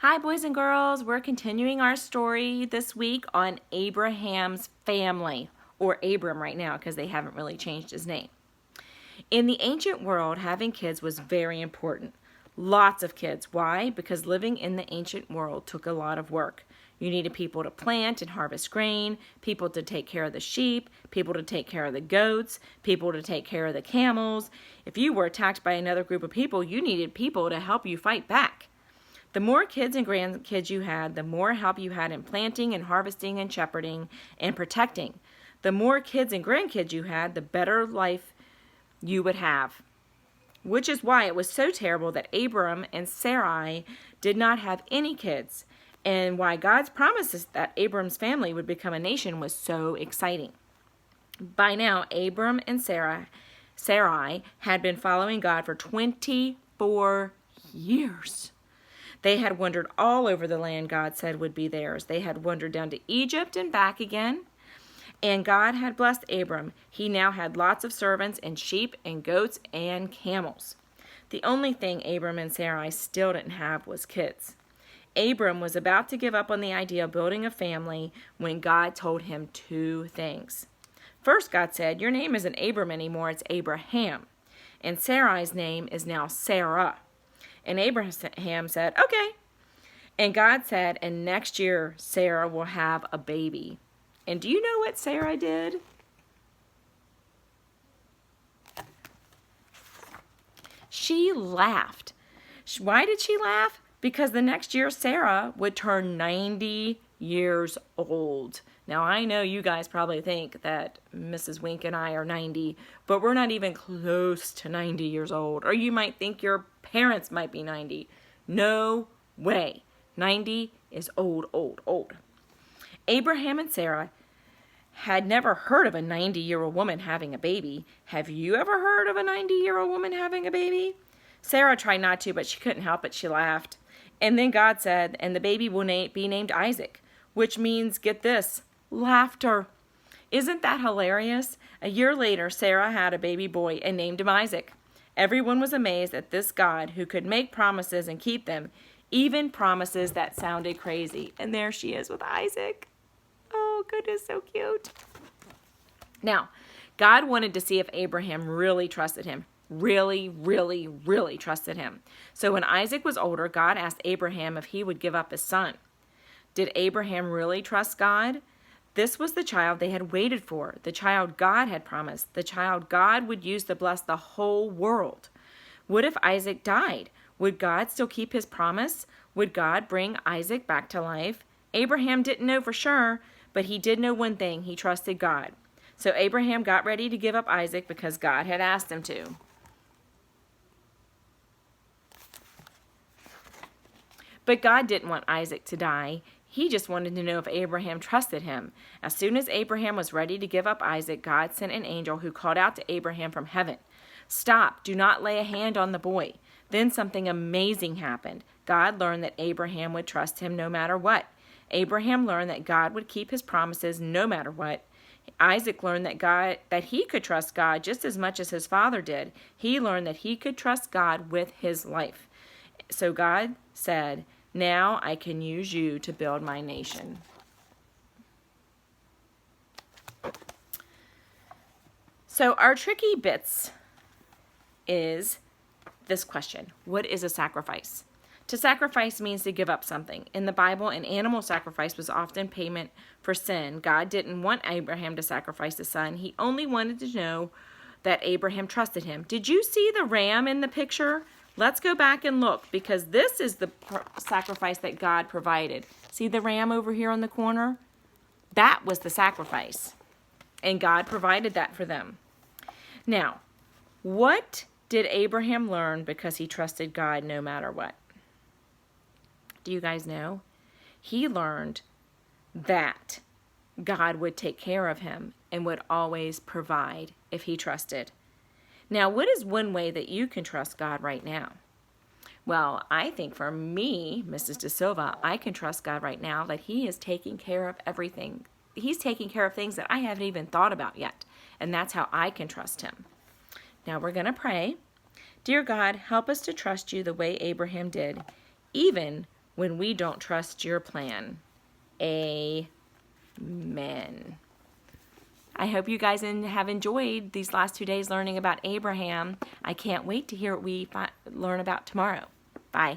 Hi, boys and girls. We're continuing our story this week on Abraham's family, or Abram right now because they haven't really changed his name. In the ancient world, having kids was very important. Lots of kids. Why? Because living in the ancient world took a lot of work. You needed people to plant and harvest grain, people to take care of the sheep, people to take care of the goats, people to take care of the camels. If you were attacked by another group of people, you needed people to help you fight back. The more kids and grandkids you had, the more help you had in planting and harvesting and shepherding and protecting. The more kids and grandkids you had, the better life you would have. Which is why it was so terrible that Abram and Sarai did not have any kids, and why God's promises that Abram's family would become a nation was so exciting. By now, Abram and Sarai had been following God for 24 years. They had wandered all over the land God said would be theirs. They had wandered down to Egypt and back again. And God had blessed Abram. He now had lots of servants and sheep and goats and camels. The only thing Abram and Sarai still didn't have was kids. Abram was about to give up on the idea of building a family when God told him two things. First, God said, "Your name isn't Abram anymore, it's Abraham. And Sarai's name is now Sarah." And Abraham said, "Okay." And God said, "And next year, Sarah will have a baby." And do you know what Sarah did? She laughed. Why did she laugh? Because the next year, Sarah would turn 90 years old. Now, I know you guys probably think that Mrs. Wink and I are 90, but we're not even close to 90 years old. Or you might think your parents might be 90. No way. 90 is old, old, old. Abraham and Sarah had never heard of a 90-year-old woman having a baby. Have you ever heard of a 90-year-old woman having a baby? Sarah tried not to, but she couldn't help it. She laughed. And then God said, "And the baby will be named Isaac," which means, get this, laughter. Isn't that hilarious? A year later, Sarah had a baby boy and named him Isaac. Everyone was amazed at this God who could make promises and keep them, even promises that sounded crazy. And there she is with Isaac. Oh, goodness, so cute. Now, God wanted to see if Abraham really trusted him. Really, really, really trusted him. So when Isaac was older, God asked Abraham if he would give up his son. Did Abraham really trust God? This was the child they had waited for, the child God had promised, the child God would use to bless the whole world. What if Isaac died? Would God still keep his promise? Would God bring Isaac back to life? Abraham didn't know for sure, but he did know one thing: he trusted God. So Abraham got ready to give up Isaac because God had asked him to. But God didn't want Isaac to die. He just wanted to know if Abraham trusted him. As soon as Abraham was ready to give up Isaac, God sent an angel who called out to Abraham from heaven, "Stop, do not lay a hand on the boy." Then something amazing happened. God learned that Abraham would trust him no matter what. Abraham learned that God would keep his promises no matter what. Isaac learned that he could trust God just as much as his father did. He learned that he could trust God with his life. So God said, "Now I can use you to build my nation." So our tricky bits is this question: what is a sacrifice? To sacrifice means to give up something. In the Bible, an animal sacrifice was often payment for sin. God didn't want Abraham to sacrifice his son. He only wanted to know that Abraham trusted him. Did you see the ram in the picture? Let's go back and look, because this is the sacrifice that God provided. See the ram over here on the corner? That was the sacrifice. And God provided that for them. Now, what did Abraham learn because he trusted God no matter what? Do you guys know? He learned that God would take care of him and would always provide if he trusted. Now, what is one way that you can trust God right now? Well, I think for me, Mrs. De Silva, I can trust God right now that he is taking care of everything. He's taking care of things that I haven't even thought about yet. And that's how I can trust him. Now we're going to pray. Dear God, help us to trust you the way Abraham did, even when we don't trust your plan. Amen. I hope you guys have enjoyed these last 2 days learning about Abraham. I can't wait to hear what we learn about tomorrow. Bye.